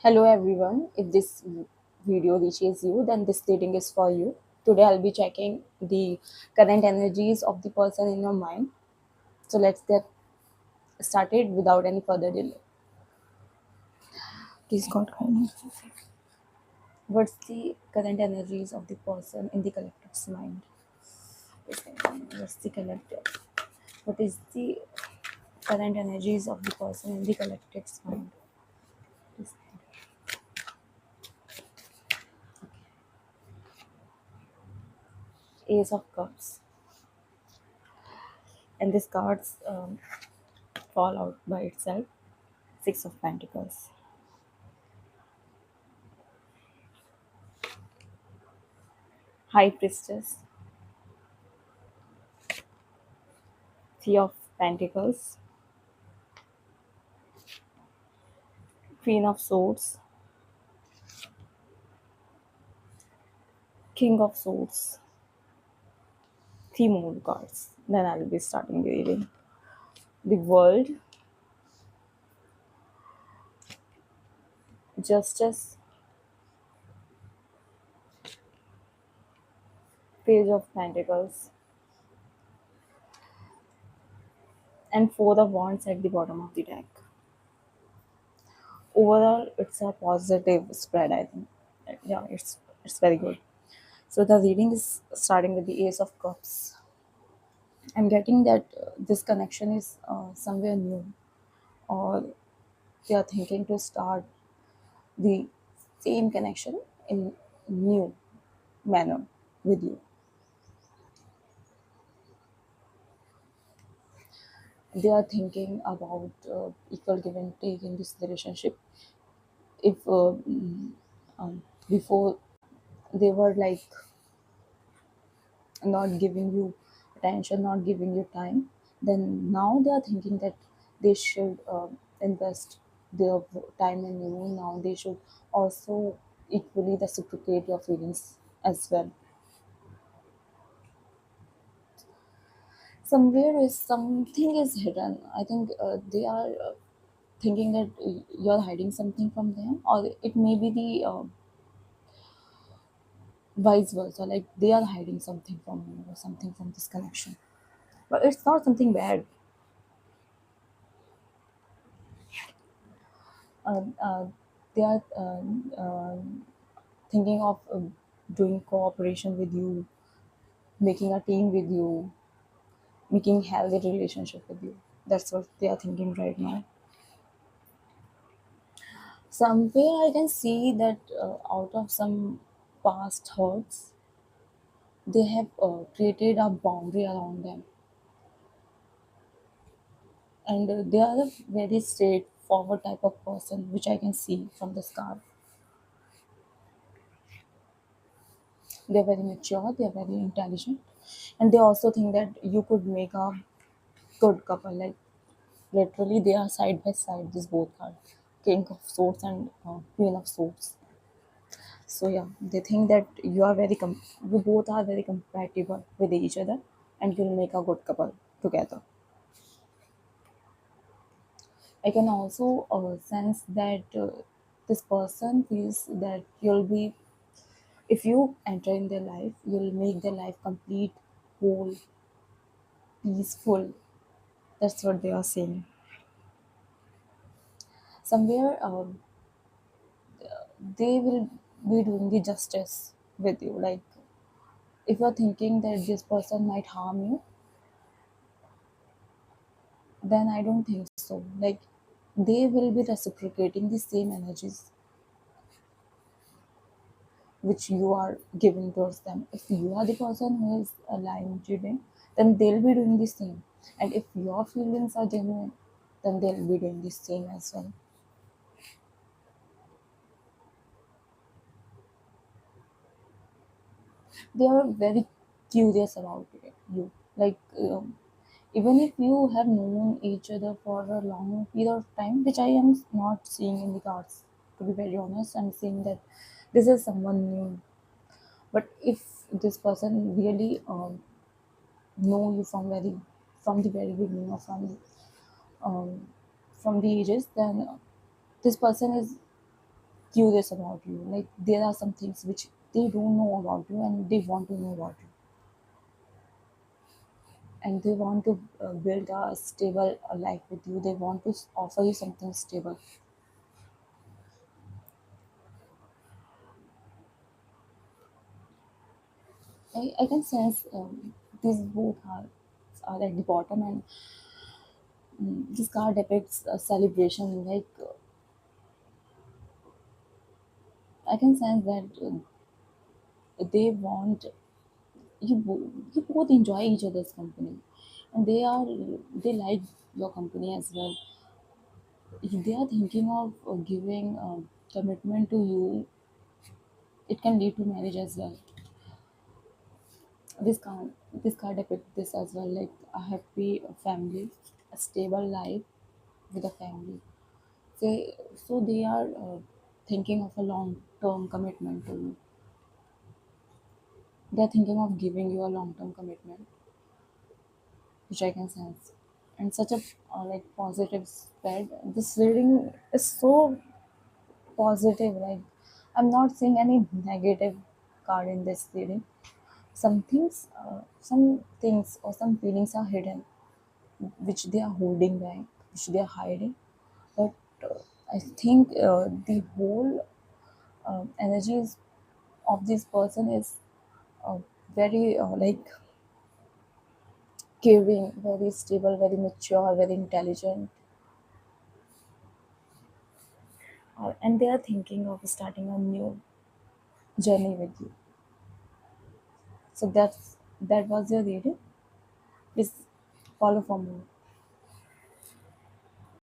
Hello everyone. If this video reaches you, then this reading is for you. Today I'll be checking the current energies of the person in your mind. So let's get started without any further delay. Please God guide. What's the current energies of the person in the collective's mind? What's the collective? What is the current energies of the person in the collective's mind? Ace of Cups. And this cards fall out by itself. Six of Pentacles. High Priestess. Three of Pentacles, Queen of Swords, King of Swords, three more cards. Then I will be starting the reading. The World, Justice, Page of Pentacles, and Four of Wands at the bottom of the deck. Overall, it's a positive spread, I think. Yeah, it's very good. So the reading is starting with the Ace of Cups. I'm getting that this connection is somewhere new, or they are thinking to start the same connection in new manner with you. They are thinking about equal give and take in this relationship. If before they were like not giving you attention, not giving you time, then now they are thinking that they should invest their time in you. Now they should also equally reciprocate your feelings as well. Somewhere is something is hidden. I think they are thinking that you're hiding something from them, or it may be the vice versa, like they are hiding something from you or something from this connection, but it's not something bad. uh, uh, they are thinking of doing cooperation with you, making a team with you, making healthy relationship with you. That's what they are thinking right now. Somewhere I can see that out of some past hurts, they have created a boundary around them, and they are a very straightforward type of person, which I can see from this card. They're very mature, they're very intelligent, and they also think that you could make a good couple. Like literally, they are side by side. These both cards, King of Swords and Queen of Swords. So yeah, they think that you both are very compatible with each other, and you'll make a good couple together. I can also sense that this person feels that you'll be, if you enter in their life, you'll make their life complete, whole, peaceful. That's what they are saying. Somewhere they will be doing the justice with you. Like if you're thinking that this person might harm you, then I don't think so. Like they will be reciprocating the same energies which you are giving towards them. If you are the person who is lying, cheating, then they'll be doing the same. And if your feelings are genuine, then they'll be doing the same as well. They are very curious about you. Like even if you have known each other for a long period of time, which I am not seeing in the cards, to be very honest, I'm seeing that this is someone new. But if this person really know you from the very beginning, or um, from the ages, then this person is curious about you. Like there are some things which they don't know about you and they want to know about you, and they want to build a stable life with you. They want to offer you something stable. I can sense these both are at the bottom, and this card depicts a celebration. Like I can sense that they want you both enjoy each other's company, and they like your company as well. If they are thinking of giving commitment to you, it can lead to marriage as well. This card depicts this as well, like a happy family, a stable life with a family. So they are thinking of a long term commitment to you. They are thinking of giving you a long term commitment, which I can sense. And such a like positive spread. This reading is so positive. Like I'm not seeing any negative card in this reading. Some things or some feelings are hidden, which they are holding back, which they are hiding. But I think the whole energies of this person is uh, very like caring, very stable, very mature, very intelligent, and they are thinking of starting a new journey with you. So that was your reading. Please follow for more.